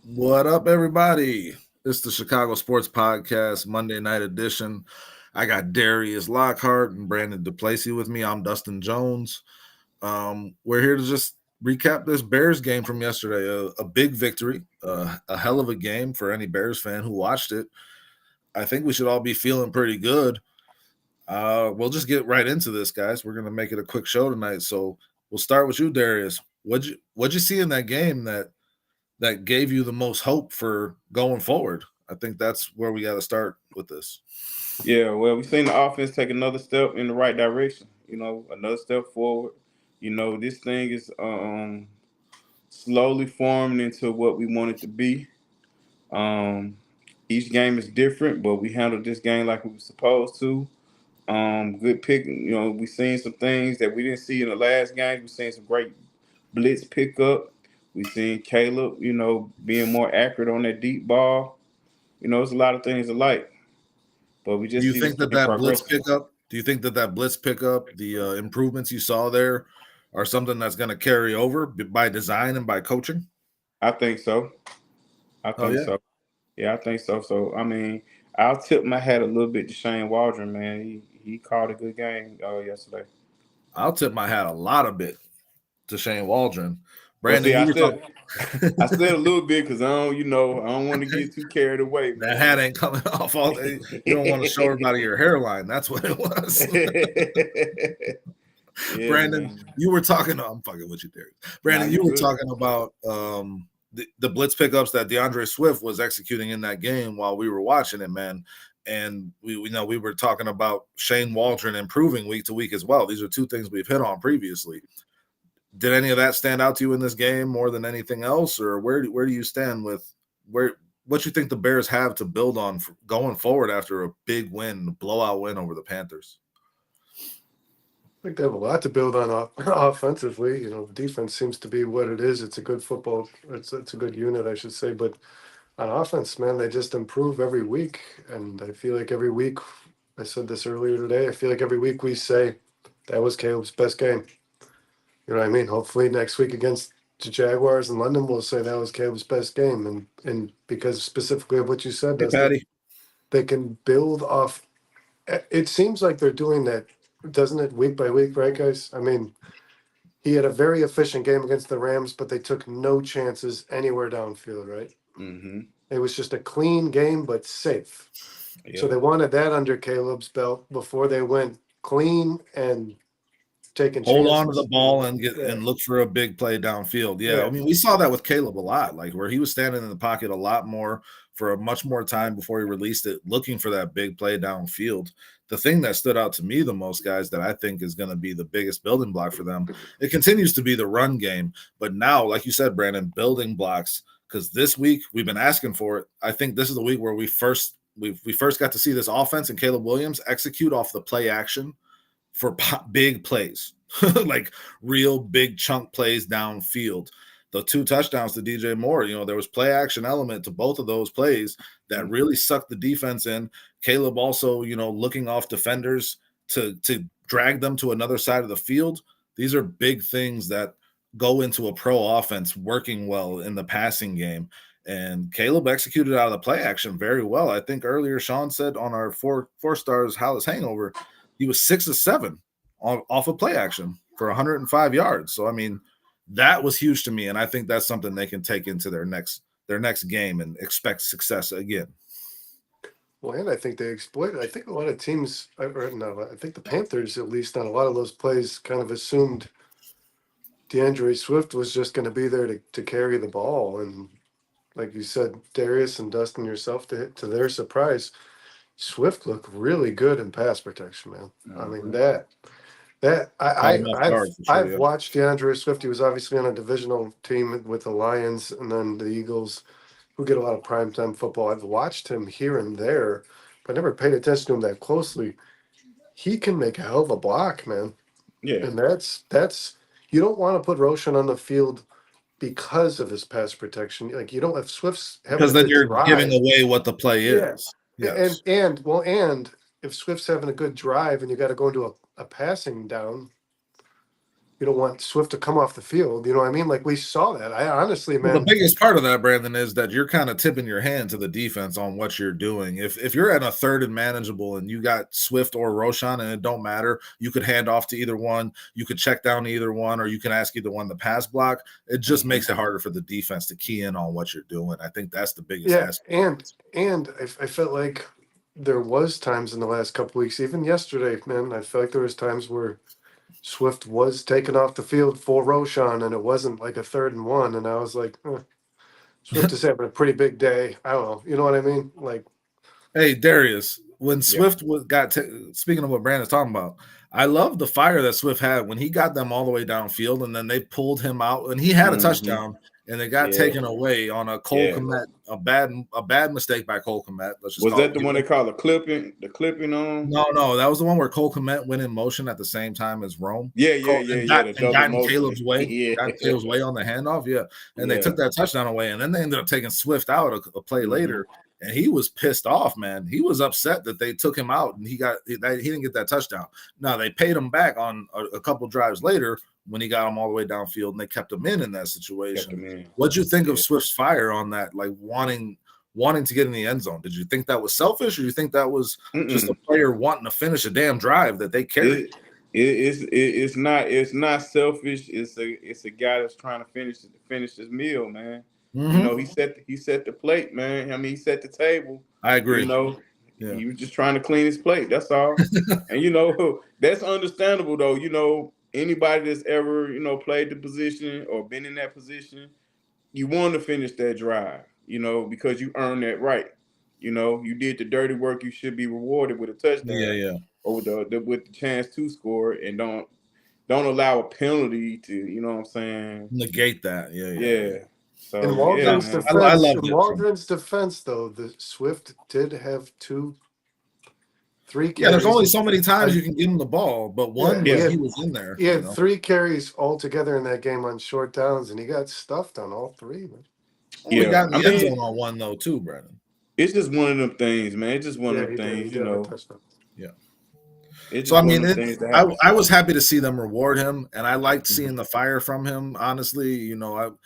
What up, everybody? It's the Chicago Sports Podcast, Monday night edition. I got Darius Lockhart and Brandon DePlacy with me. I'm Dustin Jones. We're here to just recap this Bears game from yesterday. A big victory, a hell of a game for any Bears fan who watched it. I think we should all be feeling pretty good. We'll just get right into this, guys. We're gonna make it a quick show tonight. So we'll start with you, Darius. What'd you see in that game that gave you the most hope for going forward? I think that's where we got to start with this. Yeah, well, we've seen the offense take another step in the right direction. Another step forward. This thing is slowly forming into what we want it to be. Um, each game is different, but we handled this game like we were supposed to. Good pick. We seen some things that we didn't see in the last game. We seen some great blitz pickup. We seen Caleb, being more accurate on that deep ball. It's a lot of things alike. But we Do just you see this think that thing that blitz progressing. pickup? Do you think that that blitz pickup, the improvements you saw there, are something that's going to carry over by design and by coaching? I think so. I Oh think yeah, so. Yeah, I think so. So I mean, I'll tip my hat a little bit to Shane Waldron, man. He called a good game yesterday. I'll tip my hat a lot of bit to Shane Waldron. Well, Brandon, see, you I were said talking. I said a little bit because I don't want to get too carried away, That man. hat ain't coming off all day. You don't want to show everybody your hairline. That's what it was. Yeah, Brandon, man. you were talking. I'm fucking with you there. Nah, Brandon, you you were good. talking about the blitz pickups that DeAndre Swift was executing in that game while we were watching it, man. And we know we were talking about Shane Waldron improving week to week as well. These are two things we've hit on previously. Did any of that stand out to you in this game more than anything else, or where do you stand with where what you think the Bears have to build on going forward after a big win, blowout win over the Panthers? I think they have a lot to build on offensively. The defense seems to be what it is. It's a good football. It's a good unit, I should say. But on offense, man, they just improve every week. And I feel like every week, I said this earlier today. I feel like every week we say that was Caleb's best game. You know what I mean? Hopefully next week against the Jaguars in London, we'll say that was Caleb's best game. And because specifically of what you said, Hey, Dustin, Patty. they can build off. It seems like they're doing that, doesn't it, week by week, right, guys? I mean, he had a very efficient game against the Rams, but they took no chances anywhere downfield, right? Mm-hmm. It was just a clean game, but safe. So Yeah. they wanted that under Caleb's belt before they went clean and taking Hold on to the chances. ball and get Yeah, and look for a big play downfield. Yeah, I yeah. mean, we saw that with Caleb a lot, like where he was standing in the pocket a lot more for a much more time before he released it, looking for that big play downfield. The thing that stood out to me the most, guys, that I think is going to be the biggest building block for them, it continues to be the run game. But now, like you said, Brandon, building blocks, because this week we've been asking for it. I think this is the week where we first got to see this offense and Caleb Williams execute off the play action for big plays, like real big chunk plays downfield. The two touchdowns to DJ Moore, there was play action element to both of those plays that really sucked the defense in. Caleb also, looking off defenders to drag them to another side of the field. These are big things that go into a pro offense working well in the passing game. And Caleb executed out of the play action very well. I think earlier Sean said on our four stars Hallis hangover, he was 6 of 7 off of play action for 105 yards. So I mean, that was huge to me, and I think that's something they can take into their next game and expect success again. Well, and I think they exploited. I think a lot of teams, no, I think the Panthers, at least on a lot of those plays, kind of assumed DeAndre Swift was just going to be there to carry the ball. And like you said, Darius and Dustin yourself, to their surprise, Swift looked really good in pass protection, man. I mean Mm-hmm. that Caught I him off I've guard for sure. I've Yeah. watched DeAndre Swift. He was obviously on a divisional team with the Lions and then the Eagles, who get a lot of primetime football. I've watched him here and there, but never paid attention to him that closely. He can make a hell of a block, man. Yeah. And that's you don't want to put Roshan on the field because of his pass protection. Like you don't if Swift's having Because a then good you're giving drive. away what the play Yeah. is. And Yes. and if Swift's having a good drive and you got to go into a passing down, you don't want Swift to come off the field. You know what I mean? Like we saw that. I honestly, Well, the man, biggest part of that, Brandon, is that you're kind of tipping your hand to the defense on what you're doing. If you're at a third and manageable and you got Swift or Roshan and it don't matter, you could hand off to either one, you could check down to either one, or you can ask either one to pass block. It just makes it harder for the defense to key in on what you're doing. I think that's the biggest yeah, aspect. and I felt like there was times in the last couple weeks, even yesterday, man. I felt like there was times where Swift was taken off the field for Roshan, and it wasn't like a 3rd and 1, and I was like, Swift is having a pretty big day. I don't know, you know what I mean? Like, Hey, Darius, when Yeah. Swift speaking of what Brandon's talking about, I love the fire that Swift had when he got them all the way downfield and then they pulled him out and he had a touchdown and they got Yeah. taken away on a Cole Yeah. Kmet, a bad mistake by Cole Kmet. Let's just Was call that it. the one they call the clipping on? No, that was the one where Cole Kmet went in motion at the same time as Rome. Yeah, Got, the and double got in motion. Caleb's way. Yeah. Got in Caleb's way on the handoff. Yeah. And they took that touchdown away. And then they ended up taking Swift out a play later. And he was pissed off, man. He was upset that they took him out and he didn't get that touchdown. Now they paid him back on a couple drives later when he got him all the way downfield and they kept him in that situation. What'd you think of Swift's fire on that, like wanting to get in the end zone? Did you think that was selfish, or you think that was just a player wanting to finish a damn drive that they carried? It's not selfish. It's a guy that's trying to finish his meal, man. Mm-hmm. You know, he set the plate, man. I mean, he set the table. I agree. You know, he was just trying to clean his plate. That's all. And you know, that's understandable though. You know, anybody that's ever played the position or been in that position, you want to finish that drive. You know, because you earned that right. You know, you did the dirty work. You should be rewarded with a touchdown. Yeah. Or with the chance to score, and don't allow a penalty to, you know what I'm saying, negate that. Yeah. So in Waldron's defense, I love Waldron's defense, though, the Swift did have 3 carries. Yeah, there's only so many times you can give him the ball, but one he was in there. He had 3 carries altogether in that game on short downs, and he got stuffed on all 3. Man. He got in the end zone on one though too, Brandon. It's just one of them things, man. It's just one of them things, you know. Yeah. So I mean, I was happy to see them reward him, and I liked seeing the fire from him. Honestly, you know,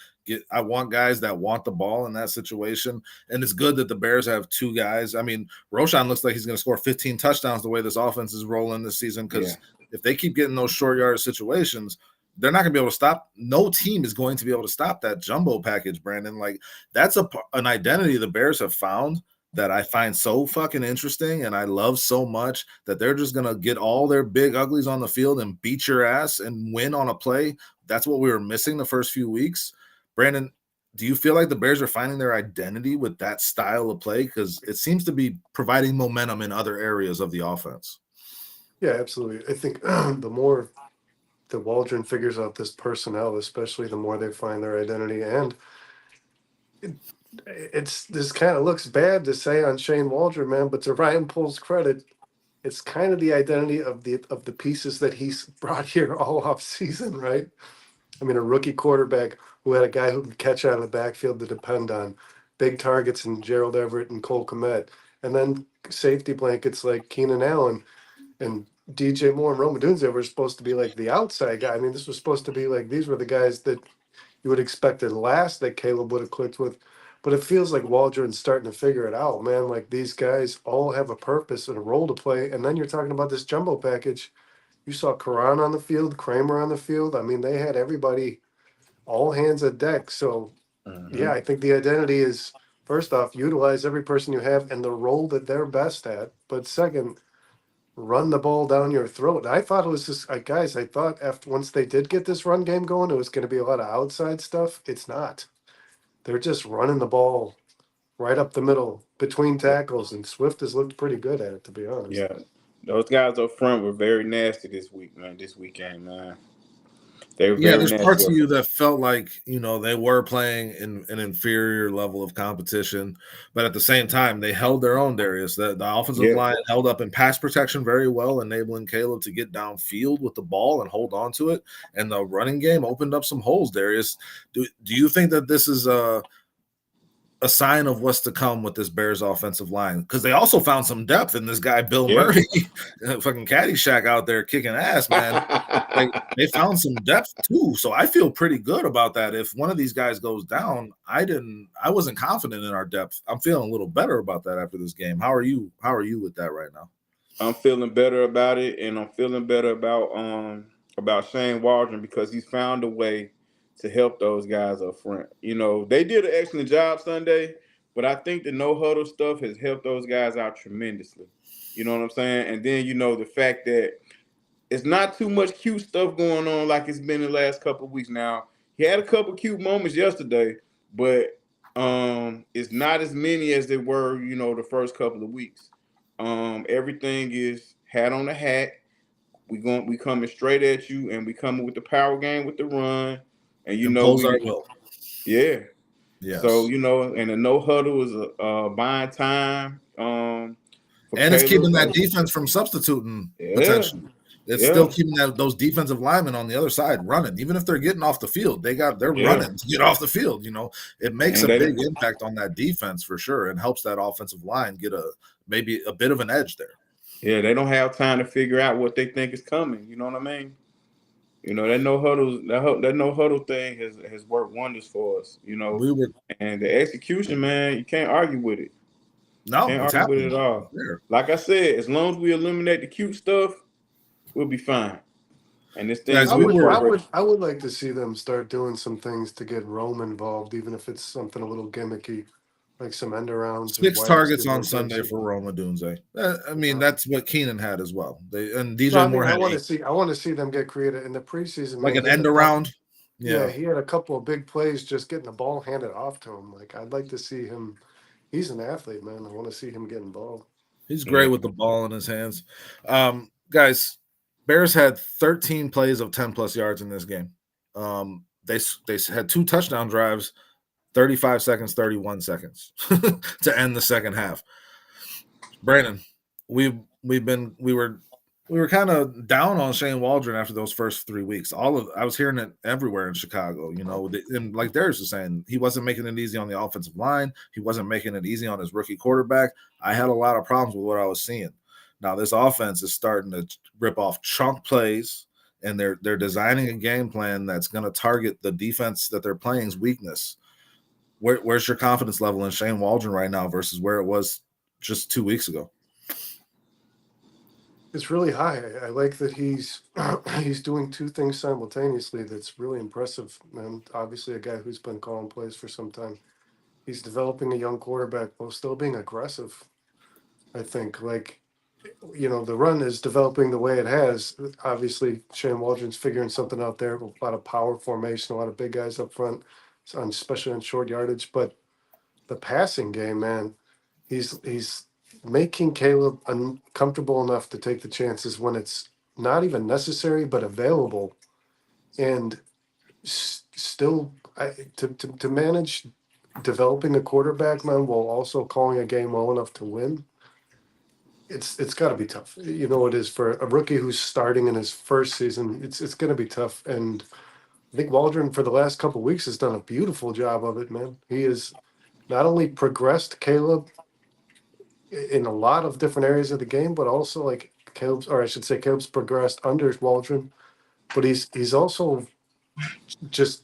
I want guys that want the ball in that situation, and it's good that the Bears have 2 guys. I mean, Roshan looks like he's going to score 15 touchdowns the way this offense is rolling this season. Because if they keep getting those short yard situations, they're not going to be able to stop. No team is going to be able to stop that jumbo package, Brandon. Like that's an identity the Bears have found that I find so fucking interesting and I love so much, that they're just going to get all their big uglies on the field and beat your ass and win on a play. That's what we were missing the first few weeks. Brandon, do you feel like the Bears are finding their identity with that style of play? Because it seems to be providing momentum in other areas of the offense. Yeah, absolutely. I think the more the Waldron figures out this personnel, especially the more they find their identity. And it's this kind of looks bad to say on Shane Waldron, man, but to Ryan Pohl's credit, it's kind of the identity of the pieces that he's brought here all off season, right? I mean, a rookie quarterback who had a guy who could catch out of the backfield to depend on, big targets in Gerald Everett and Cole Kmet, and then safety blankets like Keenan Allen and DJ Moore and Roma Dunze were supposed to be like the outside guy. I mean, this was supposed to be like, these were the guys that you would expect at last that Caleb would have clicked with. But it feels like Waldron's starting to figure it out, man. Like these guys all have a purpose and a role to play. And then you're talking about this jumbo package. You saw Karan on the field, Kramer on the field. I mean, they had everybody, all hands at deck. So, yeah, I think the identity is, first off, utilize every person you have and the role that they're best at. But second, run the ball down your throat. I thought it was just, guys, I thought once they did get this run game going, it was going to be a lot of outside stuff. It's not. They're just running the ball right up the middle between tackles, and Swift has looked pretty good at it, to be honest. Yeah, those guys up front were very nasty this weekend, man. They were very there's nasty. parts of you that felt like, you know, they were playing in an inferior level of competition, but at the same time, they held their own, Darius. The offensive line held up in pass protection very well, enabling Caleb to get downfield with the ball and hold on to it. And the running game opened up some holes, Darius. Do you think that this is a sign of what's to come with this Bears offensive line, because they also found some depth in this guy Bill Yeah. Murray, fucking Caddyshack out there kicking ass, man. Like they found some depth too, so I feel pretty good about that. If one of these guys goes down, I wasn't confident in our depth. I'm feeling a little better about that after this game. How are you with that right now? I'm feeling better about it, and I'm feeling better about Shane Waldron because he's found a way to help those guys up front. You know, they did an excellent job Sunday, but I think the no huddle stuff has helped those guys out tremendously. You know what I'm saying? And then the fact that it's not too much cute stuff going on like it's been the last couple of weeks. Now he had a couple cute moments yesterday, but it's not as many as they were, the first couple of weeks. Everything is hat on the hat. We coming straight at you, and we coming with the power game with the run, and Impose our will. yeah. Yes. So and a no huddle is a buying time. And it's keeping that defense from substituting potentially. It's still keeping those defensive linemen on the other side running, even if they're getting off the field. They're running to get off the field. It makes a big impact on that defense for sure, and helps that offensive line get maybe a bit of an edge there. Yeah, they don't have time to figure out what they think is coming. You know what I mean? That no huddle thing has worked wonders for us. And the execution, man, you can't argue with it. No, can't it's argue happening. with it at all. Like I said, as long as we eliminate the cute stuff, we'll be fine. And this thing, I would like to see them start doing some things to get Rome involved, even if it's something a little gimmicky, like some end arounds. 6 targets on Sunday for Rome Odunze. I mean, that's what Keenan had as well. DJ Moore had. I want to see them get creative in the preseason. Like an end around. Yeah, he had a couple of big plays just getting the ball handed off to him. Like I'd like to see him. He's an athlete, man. I want to see him get involved. He's great with the ball in his hands. Guys, Bears had 13 plays of 10+ yards in this game. They had 2 touchdown drives, 35 seconds, 31 seconds to end the second half. Brandon, we were kind of down on Shane Waldron after those first 3 weeks. I was hearing it everywhere in Chicago, and like Darius was saying, he wasn't making it easy on the offensive line. He wasn't making it easy on his rookie quarterback. I had a lot of problems with what I was seeing. Now this offense is starting to rip off chunk plays, and they're designing a game plan that's going to target the defense that they're playing's weakness. Where's your confidence level in Shane Waldron right now versus where it was just 2 weeks ago? It's really high. I like that he's doing 2 things simultaneously. That's really impressive. And obviously a guy who's been calling plays for some time. He's developing a young quarterback while still being aggressive. I think the run is developing the way it has. Obviously Shane Waldron's figuring something out there. A lot of power formation, a lot of big guys up front, especially on short yardage. But the passing game, man, he's making Caleb uncomfortable enough to take the chances when it's not even necessary but available, and still to manage developing a quarterback, man, while also calling a game well enough to win. It's got to be tough. It is for a rookie who's starting in his first season. It's going to be tough, and I think Waldron for the last couple of weeks has done a beautiful job of it, man. He has not only progressed Caleb in a lot of different areas of the game, but also Caleb's progressed under Waldron, but he's also just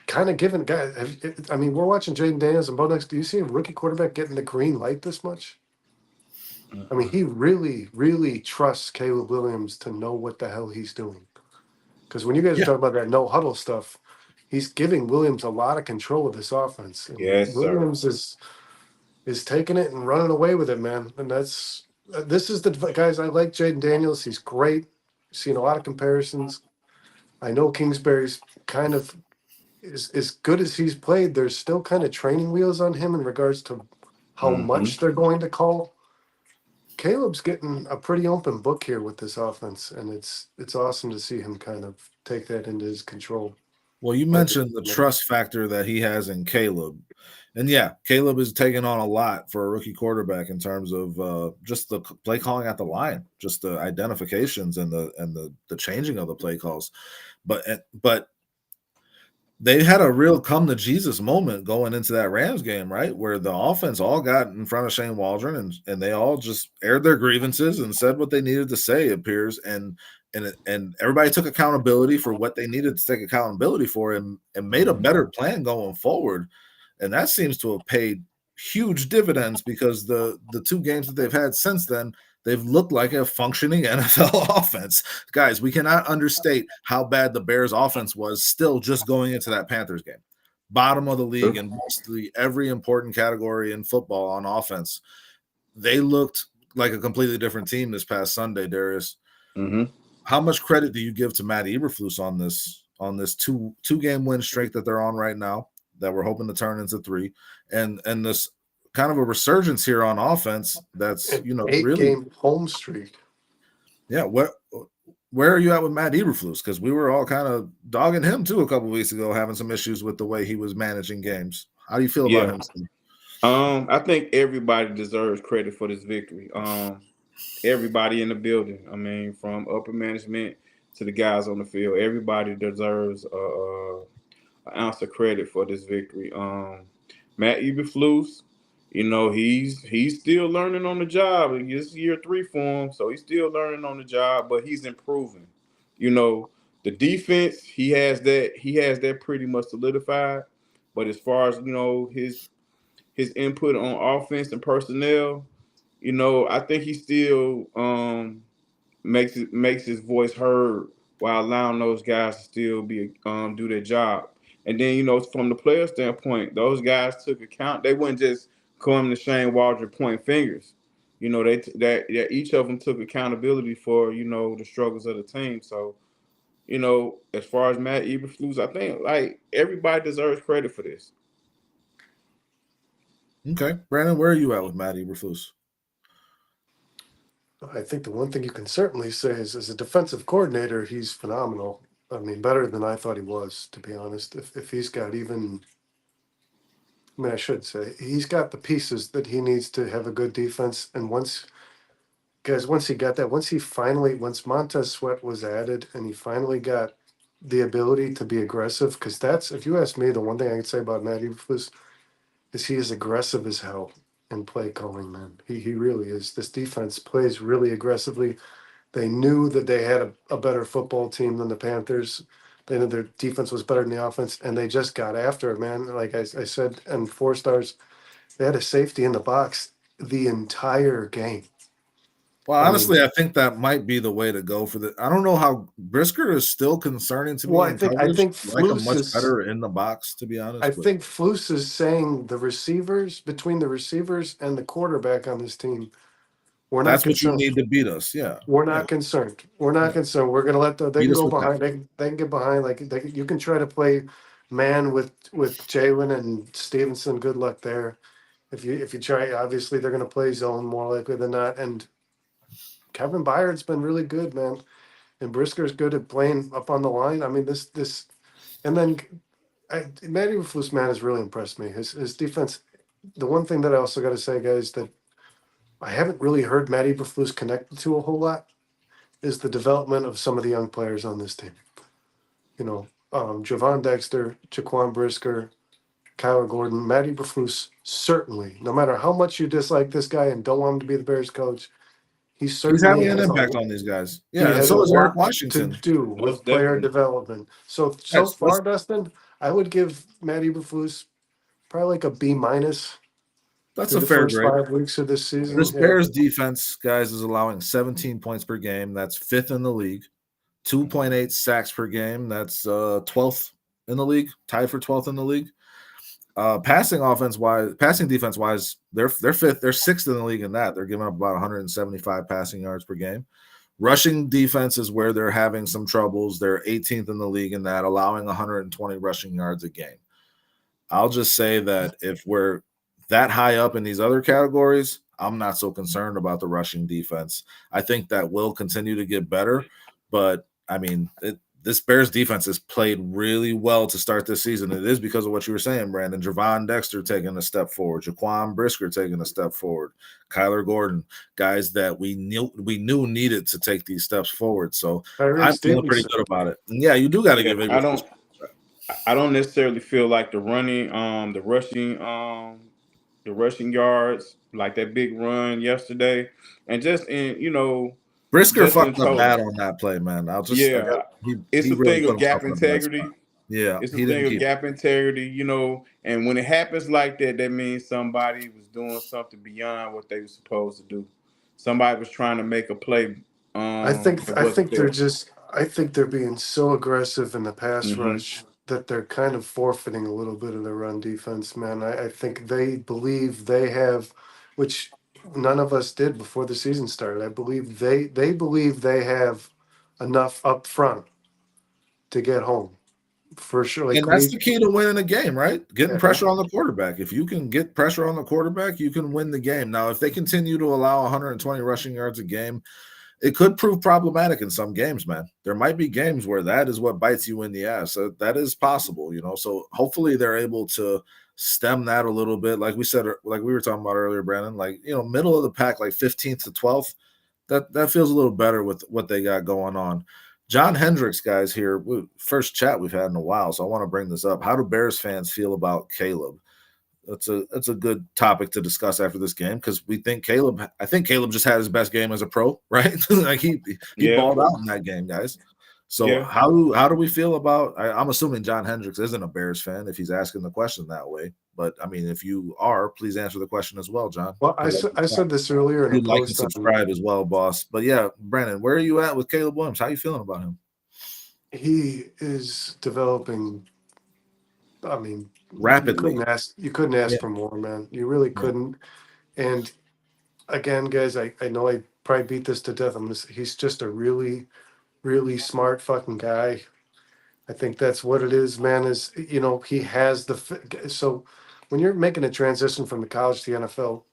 kind of given guys. I mean, we're watching Jaden Daniels and Bo Nix. Do you see a rookie quarterback getting the green light this much? I mean, he really, really trusts Caleb Williams to know what the hell he's doing. Because when you guys are talking about that no huddle stuff, he's giving Williams a lot of control of this offense. And yes, Williams is taking it and running away with it, man. And this is the guys. I like Jaden Daniels. He's great. Seen a lot of comparisons. I know Kingsbury's kind of as good as he's played. There's still kind of training wheels on him in regards to how much they're going to call. Caleb's getting a pretty open book here with this offense, and it's awesome to see him kind of take that into his control. Well, you mentioned the trust factor that he has in Caleb. And Caleb is taking on a lot for a rookie quarterback in terms of just the play calling at the line, just the identifications and the changing of the play calls. But they had a real come to Jesus moment going into that Rams game, right? Where the offense all got in front of Shane Waldron and they all just aired their grievances and said what they needed to say, it appears. And everybody took accountability for what they needed to take accountability for and made a better plan going forward. And that seems to have paid huge dividends because the two games that they've had since then, they've looked like a functioning NFL offense. Guys, we cannot understate how bad the Bears offense was still just going into that Panthers game. Bottom of the league in mostly every important category in football on offense. They looked like a completely different team this past Sunday, Darius. Mm-hmm. How much credit do you give to Matt Eberflus on this two game win streak that they're on right now that we're hoping to turn into 3, and this kind of a resurgence here on offense that's An really 8-game home streak. yeah. Where are you at with Matt Eberflus? Because we were all kind of dogging him too a couple of weeks ago, having some issues with the way he was managing games. How do you feel about him? I think everybody deserves credit for this victory. Everybody in the building. I mean, from upper management to the guys on the field, everybody deserves an ounce of credit for this victory. Matt Eberflus, he's still learning on the job. It's year 3 for him, so he's still learning on the job, but he's improving. The defense, he has that pretty much solidified. But as far as his input on offense and personnel, I think he still makes his voice heard while allowing those guys to still be do their job. And then from the player standpoint, those guys took account. They wouldn't just come to Shane Waldron point fingers. That each of them took accountability for the struggles of the team. So as far as Matt Eberflus, I think like everybody deserves credit for this. Okay, Brandon, where are you at with Matt Eberflus? I think the one thing you can certainly say is, as a defensive coordinator, he's phenomenal. I mean, better than I thought he was, to be honest. If he's got even, I mean, I should say, he's got the pieces that he needs to have a good defense. And once he got that, once Montez Sweat was added and he finally got the ability to be aggressive, because that's, if you ask me, the one thing I could say about Matt Eberflus is he is aggressive as hell in play calling, man. He really is. This defense plays really aggressively. They knew that they had a better football team than the Panthers. They knew their defense was better than the offense, and they just got after it, man. Like I said, and 4 stars, they had a safety in the box the entire game. Well, honestly, I think that might be the way to go for the. I don't know how Brisker is still concerning to me. Well, In I coverage. think Like him Flus much is. better in the box, to be honest. I think Flus is saying the receivers, between the receivers and the quarterback on this team, we're not that's what you concerned. need to beat us. Yeah, We're not concerned. We're not concerned. We're gonna let they beat can us go with that. behind. They can get behind. Like you can try to play man with Jalen and Stevenson. Good luck there. If you try, obviously they're gonna play zone more likely than not. And Kevin Byard's been really good, man. And Brisker's good at playing up on the line. I mean, this, and then Matty Eberflus, man, has really impressed me. His defense. The one thing that I also got to say, guys, that I haven't really heard Matty Eberflus connected to a whole lot is the development of some of the young players on this team. Javon Dexter, Jaquan Brisker, Kyler Gordon, Matty Eberflus, certainly, no matter how much you dislike this guy and don't want him to be the Bears coach, He's having an impact on these guys. Yeah, and so is Eric Washington. To do with player development. So far, Dustin, I would give Matty Eberflus probably like a B minus. That's through a the fair first grade. 5 weeks of this season. This Bears defense, guys, is allowing 17 points per game. That's 5th in the league. 2.8 sacks per game. That's 12th in the league. Tied for 12th in the league. Passing defense wise, they're 5th. They're 6th in the league in that. They're giving up about 175 passing yards per game. Rushing defense is where they're having some troubles. They're 18th in the league in that, allowing 120 rushing yards a game. I'll just say that if we're that high up in these other categories, I'm not so concerned about the rushing defense. I think that will continue to get better, but I mean, this Bears defense has played really well to start this season. It is because of what you were saying, Brandon. Javon Dexter taking a step forward, Jaquan Brisker taking a step forward, Kyler Gordon, guys that we knew needed to take these steps forward. So I'm feeling pretty good about it. And yeah, you do got to give it. I don't necessarily feel like the rushing yards, like that big run yesterday, and Brisker just in fucked up bad total. on that play, man. Yeah, it's He a really thing put of himself gap in a bad spot. integrity. Yeah, It's a he didn't thing of keep it. gap integrity, and when it happens like that, that means somebody was doing something beyond what they were supposed to do. Somebody was trying to make a play that I wasn't think they're there. just I think they're being so aggressive in the pass Hmm. rush that they're kind of forfeiting a little bit of their run defense, man. I think they believe they have, which none of us did before the season started. I believe they believe they have enough up front to get home for sure. Like And that's we, the key to winning a game, right? Getting yeah, pressure on the quarterback. If you can get pressure on the quarterback, you can win the game. Now, if they continue to allow 120 rushing yards a game, it could prove problematic in some games, man. There might be games where that is what bites you in the ass. That is possible, you know. So hopefully they're able to stem that a little bit. Like we said, like we were talking about earlier, Brandon, like, you know, middle of the pack, like 15th to 12th, that feels a little better with what they got going on. John Hendricks, guys, here, first chat we've had in a while, so I want to bring this up. How do Bears fans feel about Caleb? That's a good topic to discuss after this game because we think Caleb. I think Caleb just had his best game as a pro, right? Like he Yeah, balled out in that game, guys. So yeah. how do we feel about? I'm assuming John Hendricks isn't a Bears fan if he's asking the question that way. But I mean, if you are, please answer the question as well, John. well, We like I said this earlier if in a you'd like to post on subscribe as well, boss. But yeah, Brandon, where are you at with Caleb Williams? How you feeling about him? he is developing. I mean, Rapidly. you couldn't ask Yeah. for more, man. You really Yeah. couldn't. And again, guys, I know I probably beat this to death. He's just a really, really smart fucking guy. I think that's what it is, man. Is he has so when you're making a transition from the college to the NFL,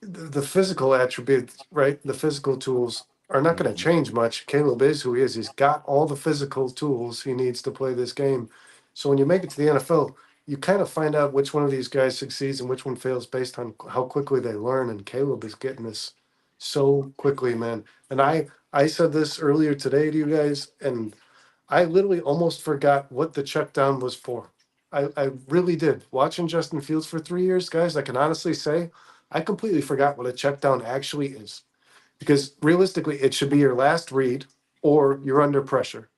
the physical attributes, right? The physical tools are not going to Mhm. change much. Caleb is who he is. He's got all the physical tools he needs to play this game. So when you make it to the NFL, you kind of find out which one of these guys succeeds and which one fails based on how quickly they learn. And Caleb is getting this so quickly, man. And I said this earlier today to you guys, and I literally almost forgot what the check down was for. I really did. Watching Justin Fields for 3 years, guys, I can honestly say I completely forgot what a check down actually is. Because realistically, it should be your last read or you're under pressure.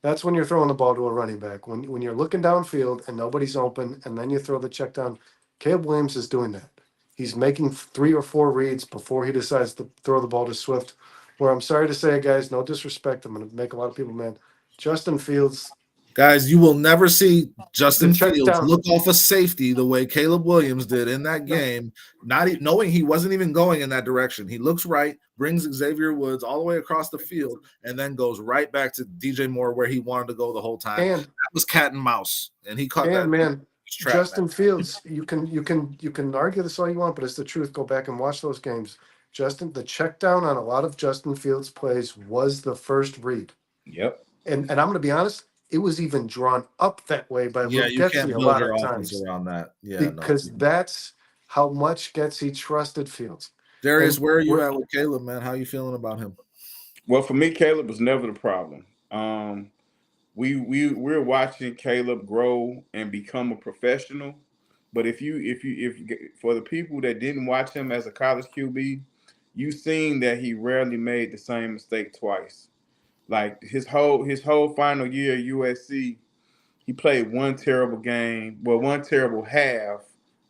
That's when you're throwing the ball to a running back. When you're looking downfield and nobody's open, and then you throw the check down. Caleb Williams is doing that. He's making 3 or 4 reads before he decides to throw the ball to Swift. Where I'm sorry to say, guys, no disrespect, I'm going to make a lot of people mad. Justin Fields, Guys, you will never see the Justin check Fields down, look off a safety the way Caleb Williams did in that no, game, knowing he wasn't even going in that direction. He looks right, brings Xavier Woods all the way across the field, and then goes right back to DJ Moore where he wanted to go the whole time. and That was cat and mouse, and he caught and that man, trap, man. Justin Fields, you can argue this all you want, but it's the truth. Go back and watch those games. The check down on a lot of Justin Fields plays was the first read. Yep. And I'm going to be honest, it was even drawn up that way by Yeah, Luke you Getzey can't a build lot your of offense times around that. Yeah, no. because that's how much Getzey trusted Fields. Darius, And where are you we're at with Caleb, man? How you feeling about him? Well, for me, Caleb was never the problem. We're watching Caleb grow and become a professional. But if for the people that didn't watch him as a college QB, you seen that he rarely made the same mistake twice. Like his whole final year at USC, he played one terrible game, well, one terrible half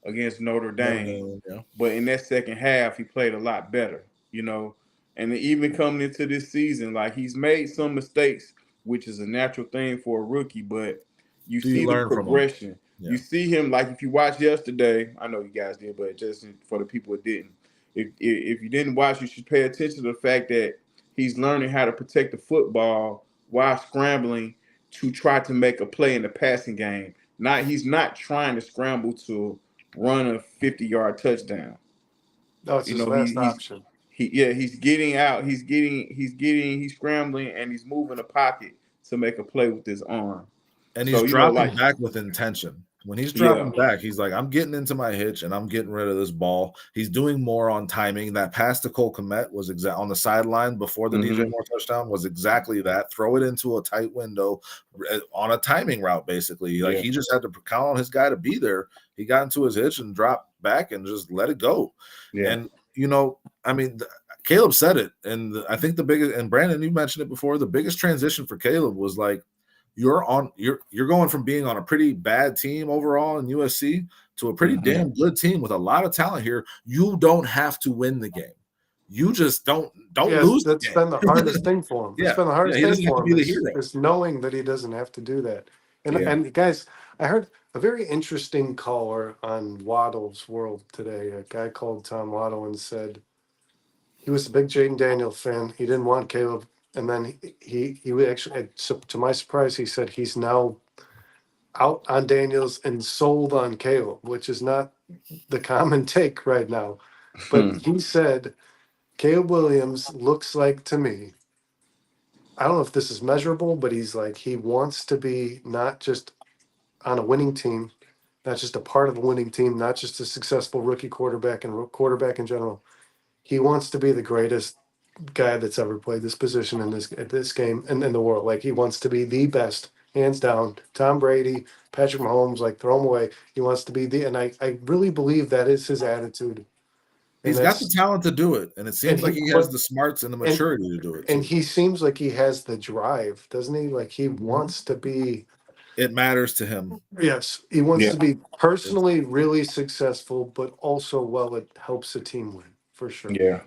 against Notre Notre Dame. Dame, yeah. But in that second half, he played a lot better, you know. And even coming into this season, like he's made some mistakes, which is a natural thing for a rookie, but you Do you see the learn from him? progression. You Yeah. see him like if you watch yesterday, I know you guys did, but just for the people that didn't, if you didn't watch, you should pay attention to the fact that he's learning how to protect the football while scrambling to try to make a play in the passing game. He's not trying to scramble to run a 50-yard touchdown. no, it's You his know, last option. he's getting out, he's scrambling and he's moving the pocket to make a play with his arm. And So, he's like dropping back with intention. When he's Yeah. dropping back, he's like, I'm getting into my hitch and I'm getting rid of this ball. He's doing more on timing. That pass to Cole Kmet was on the sideline before the DJ Moore touchdown was exactly that. Throw it into a tight window on a timing route, basically. Like he just had to count on his guy to be there. He got into his hitch and dropped back and just let it go. Yeah. And, I mean, Caleb said it. And I think the biggest, and Brandon, you mentioned it before, the biggest transition for Caleb was like, you're going from being on a pretty bad team overall in USC to a pretty damn good team with a lot of talent here. You don't have to win the game. You just don't lose. That's been the hardest thing for him. It's been the hardest thing for him is knowing that he doesn't have to do that. And guys, I heard a very interesting caller on Waddle's World today. A guy called Tom Waddle and said he was a big Jaden Daniels fan. He didn't want Caleb. And then he would actually, to my surprise, he said he's now out on Daniels and sold on Caleb, which is not the common take right now. But he said Caleb Williams looks like to me, I don't know if this is measurable, but he's like, he wants to be not just on a winning team, not just a part of a winning team, not just a successful rookie quarterback and quarterback in general. He wants to be the greatest guy that's ever played this position in this game and in the world. Like he wants to be the best, hands down. Tom Brady, Patrick Mahomes, like throw him away. He wants to be and I really believe that is his attitude. He's got the talent to do it, and it seems like he has the smarts and the maturity to do it. And he seems like he has the drive, doesn't he? Like he wants to be. It matters to him. Yes, he wants to be personally really successful, but also it helps the team win for sure. Yeah.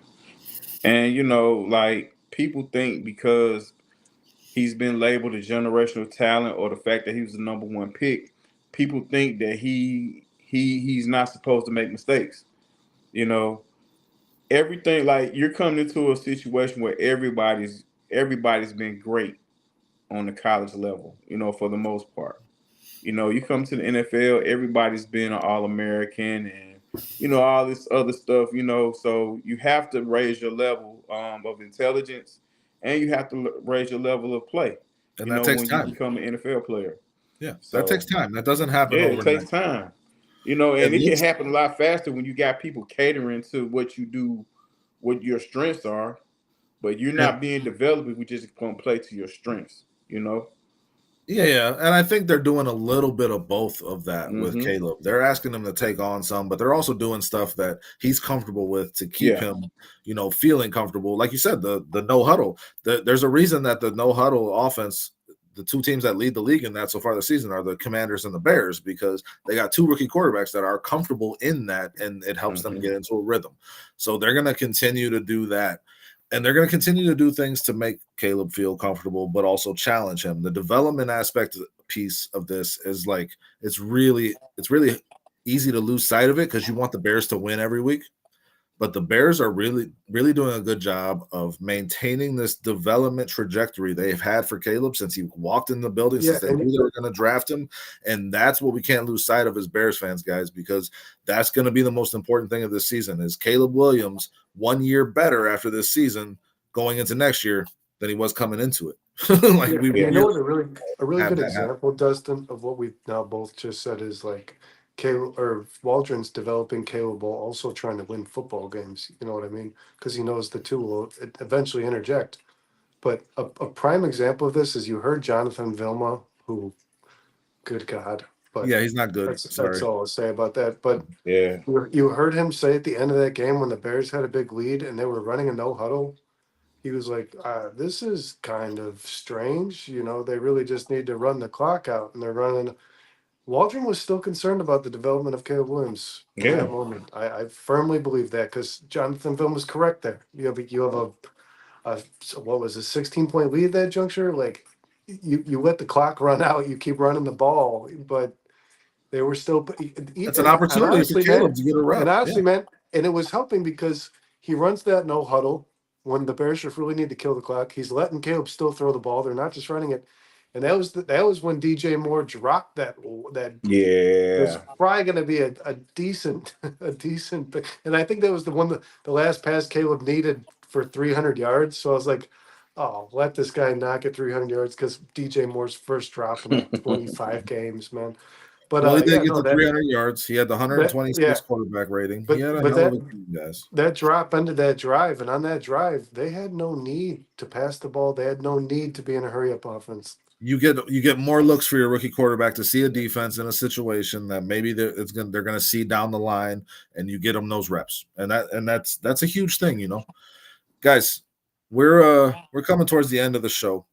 And like people think because he's been labeled a generational talent or the fact that he was the number one pick, people think that he's not supposed to make mistakes. Everything, like you're coming into a situation where everybody's been great on the college level, for the most part. You come to the NFL, everybody's been an All-American and all this other stuff, so you have to raise your level of intelligence and you have to raise your level of play. And that takes time. You become an NFL player. Yeah, so, that takes time. That doesn't happen overnight. It takes time. And it can happen a lot faster when you got people catering to what you do, what your strengths are, but you're not being developed. We just going to play to your strengths, Yeah, and I think they're doing a little bit of both of that with Caleb. They're asking him to take on some, but they're also doing stuff that he's comfortable with to keep him, feeling comfortable. Like you said, the no huddle. There's a reason that the no huddle offense, the two teams that lead the league in that so far this season are the Commanders and the Bears, because they got two rookie quarterbacks that are comfortable in that, and it helps them get into a rhythm. So they're going to continue to do that. And they're going to continue to do things to make Caleb feel comfortable, but also challenge him. The development aspect piece of this is like, it's really easy to lose sight of it because you want the Bears to win every week. But the Bears are really, really doing a good job of maintaining this development trajectory they've had for Caleb since he walked in the building, since they knew they were going to draft him. And that's what we can't lose sight of as Bears fans, guys, because that's going to be the most important thing of this season is Caleb Williams 1 year better after this season going into next year than he was coming into it. What a really good example, Dustin, of what we've now both just said is like Caleb or Waldron's developing Caleb while also trying to win football games. You know what I mean? Because he knows the two will eventually interject. But a prime example of this is you heard Jonathan Vilma, who, good God. But yeah, he's not good. That's all I'll say about that. But you heard him say at the end of that game when the Bears had a big lead and they were running a no huddle, he was like, this is kind of strange. They really just need to run the clock out, and they're running. Waldron was still concerned about the development of Caleb Williams in that moment. I firmly believe that because Jonathan Vilma was correct there. You have a what was a 16-point lead at that juncture? Like you let the clock run out, you keep running the ball, but they were still. It's an opportunity for Caleb to get a run. And honestly, man, and it was helping because he runs that no huddle when the Bears just really need to kill the clock. He's letting Caleb still throw the ball. They're not just running it. And that was when DJ Moore dropped that. Yeah, it was probably going to be a decent. And I think that was the last pass Caleb needed for 300 yards. So I was like, oh, let this guy not get 300 yards because DJ Moore's first drop in like 25 games, man. But Well, he did yeah, get no, the 300 yards. He had the yeah, 126 quarterback rating. He but had a but hell of that a game, guys. that drop ended that drive, and on that drive, they had no need to pass the ball. They had no need to be in a hurry up offense. You get more looks for your rookie quarterback to see a defense in a situation that maybe they're gonna see down the line, and you get them those reps, and that's a huge thing, you know, guys. We're coming towards the end of the show.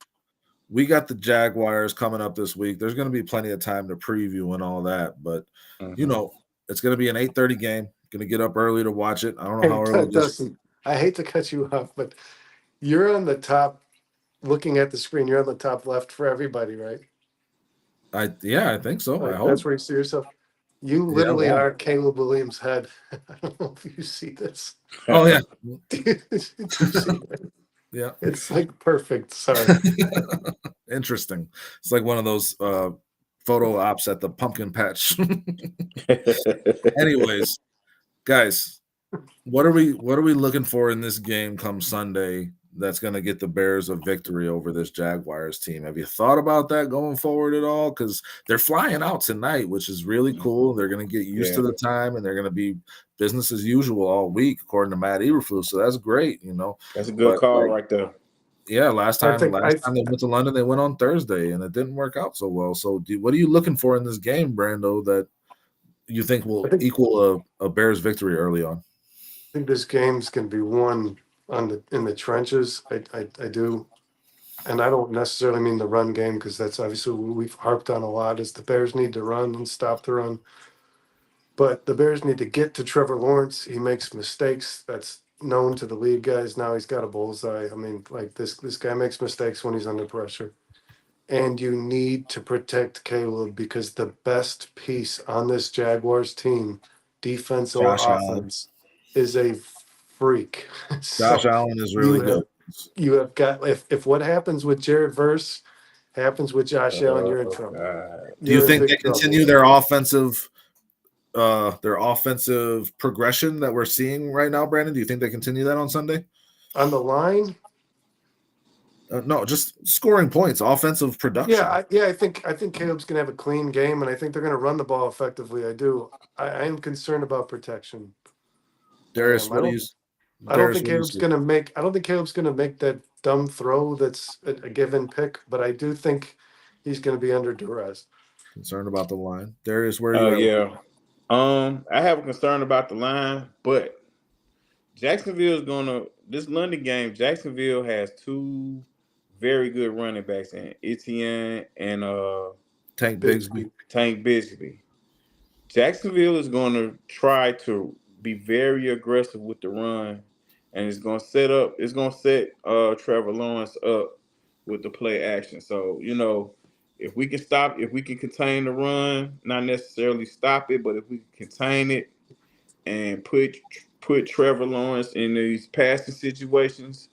We got the Jaguars coming up this week. There's going to be plenty of time to preview and all that, but you know, it's going to be an 8:30 game. Going to get up early to watch it. I don't know Hey, how early. Dustin, I hate to cut you off, but you're on the top, looking at the screen. You're on the top left for everybody, right? I think so. I Like hope. that's where you see yourself. You Yeah. literally Wow. are Caleb Williams' head. I don't know if you see this. Oh yeah. Do you see it? Yeah. It's like perfect. Sorry. Interesting. It's like one of those photo ops at the pumpkin patch. Anyways, guys, what are we looking for in this game come Sunday that's going to get the Bears a victory over this Jaguars team? Have you thought about that going forward at all? Because they're flying out tonight, which is really cool. They're going to get used to the time, and they're going to be business as usual all week, according to Matt Eberflus. So that's great, you know. That's a good call right there. Yeah, last time they I went to London, they went on Thursday, and it didn't work out so well. So, what are you looking for in this game, Brando, that you think will equal a Bears victory early on? think this game's going to be won in the trenches. I do, and I don't necessarily mean the run game, because that's obviously what we've harped on a lot. Is the Bears need to run and stop the run, but the Bears need to get to Trevor Lawrence. He makes mistakes. That's known to the league guys. Now he's got a bullseye. I mean, like this guy makes mistakes when he's under pressure. And you need to protect Caleb, because the best piece on this Jaguars team, defense or Josh Allen. offense, is a freak. Josh Allen is really good. You have got, if what happens with Jared Verse happens with Josh Allen, you're in trouble. Do you think they continue their offensive progression that we're seeing right now, Brandon? Do you think they continue that on Sunday? On the line? No, just scoring points, offensive production. Yeah, I think Caleb's gonna have a clean game, and I think they're gonna run the ball effectively. I do. I am concerned about protection. Darius, I don't think Caleb's gonna make that dumb throw that's a given pick, but I do think he's gonna be under duress. Concerned about the line. Darius, where are you at? Yeah. I have a concern about the line, but Jacksonville is this London game. Jacksonville has two very good running backs in Etienne and Tank Bigsby. Jacksonville is going to try to be very aggressive with the run, and it's going to set Trevor Lawrence up with the play action. So, you know, if we can contain the run, not necessarily stop it, but if we can contain it and put Trevor Lawrence in these passing situations.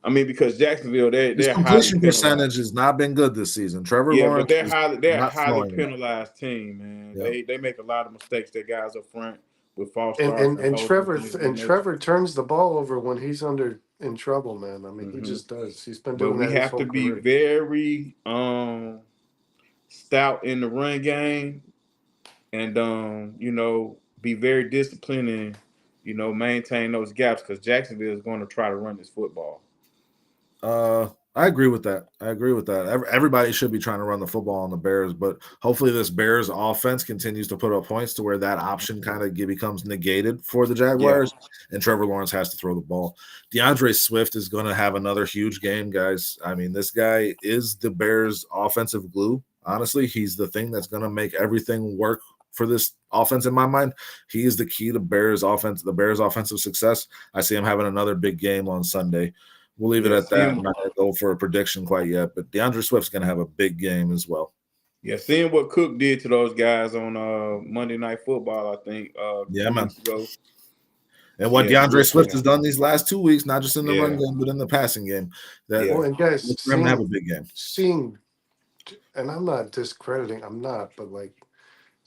I mean, because Jacksonville, his completion percentage has not been good this season. Trevor Lawrence, but they're a highly penalized team, man. Yeah. They make a lot of mistakes. Their guys up front with false starts. And Trevor turns the ball over when he's in trouble, man. I mean, he just does. He's been doing that. But we have to be very stout in the run game, and you know, be very disciplined and, you know, maintain those gaps, because Jacksonville is going to try to run this football. I agree with that. Everybody should be trying to run the football on the Bears, but hopefully this Bears offense continues to put up points to where that option kind of becomes negated for the Jaguars, and Trevor Lawrence has to throw the ball. DeAndre Swift is going to have another huge game, guys. I mean, this guy is the Bears' offensive glue. Honestly, he's the thing that's going to make everything work for this offense. In my mind, he is the key to the Bears' offensive success. I see him having another big game on Sunday. We'll leave it at that. I'm not going to go for a prediction quite yet, but DeAndre Swift's going to have a big game as well. Yeah, seeing what Cook did to those guys on Monday Night Football, I think, 2 weeks ago. And what DeAndre Swift has done these last 2 weeks, not just in the run game, but in the passing game. And guys, for him to have a big game. And I'm not discrediting, but like,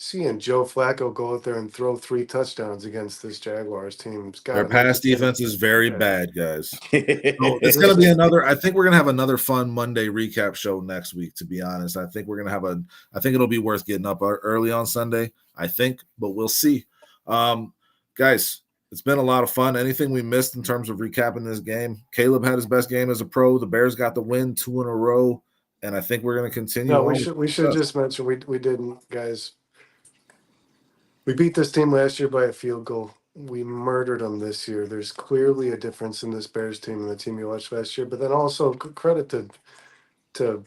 seeing Joe Flacco go out there and throw 3 touchdowns against this Jaguars team's got Their to make pass you think. defense is very Yeah. bad, guys. So it's This going to be is- another. I think we're going to have another fun Monday recap show next week. To be honest, I think we're going to have a. I think it'll be worth getting up early on Sunday. I think, but we'll see. Guys, it's been a lot of fun. Anything we missed in terms of recapping this game? Caleb had his best game as a pro. The Bears got the win 2 in a row, and I think we're going to continue. No, on we should just mention we didn't, guys. We beat this team last year by a field goal. We murdered them this year. There's clearly a difference in this Bears team and the team you watched last year. But then also credit to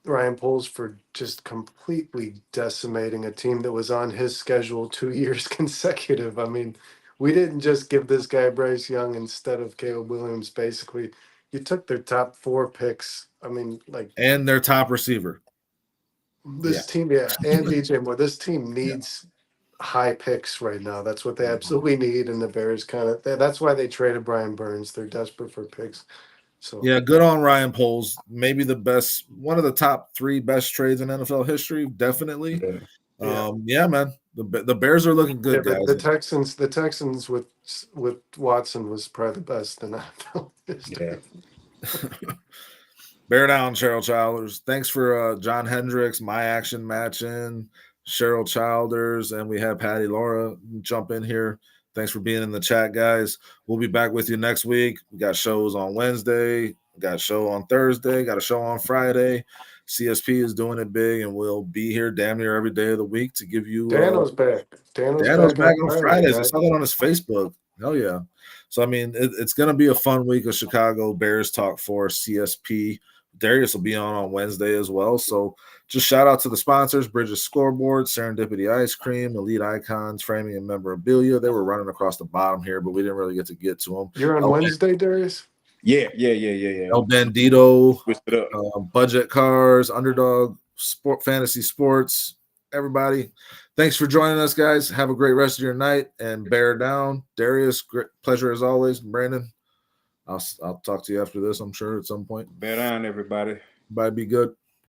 Ryan Poles for just completely decimating a team that was on his schedule 2 years consecutive. I mean, we didn't just give this guy Bryce Young instead of Caleb Williams. Basically, you took their top 4 picks. I mean, like, and their top receiver. this team, and DJ Moore. This team needs high picks right now. That's what they absolutely need. And the Bears that's why they traded Brian Burns. They're desperate for picks. So Yeah, good on Ryan Poles. Maybe the best, one of the top 3 best trades in NFL history, definitely. Yeah, man. The Bears are looking good, guys. The Texans with Watson was probably the best in NFL history. Yeah. Bear down, Cheryl Childers. Thanks for John Hendricks, My Action Matching, Cheryl Childers, and we have Patty Laura jump in here. Thanks for being in the chat, guys. We'll be back with you next week. We got shows on Wednesday, we got a show on Thursday, got a show on Friday. CSP is doing it big, and we'll be here damn near every day of the week to give you. Dano's back. Dano's back on Fridays. I Guys. saw that on his Facebook. Hell yeah. So, I mean, it's going to be a fun week of Chicago Bears talk for CSP. Darius will be on Wednesday as well. So just shout out to the sponsors, Bridges Scoreboard, Serendipity Ice Cream, Elite Icons, Framing and Memorabilia. They were running across the bottom here, but we didn't really get to them. You're on Wednesday, Darius? Yeah. El Bandito, Switch it up. Budget Cars, Underdog, Fantasy Sports, everybody. Thanks for joining us, guys. Have a great rest of your night and bear down. Darius, great pleasure as always. Brandon, I'll talk to you after this, I'm sure, at some point. Bear down, everybody. Bye, be good.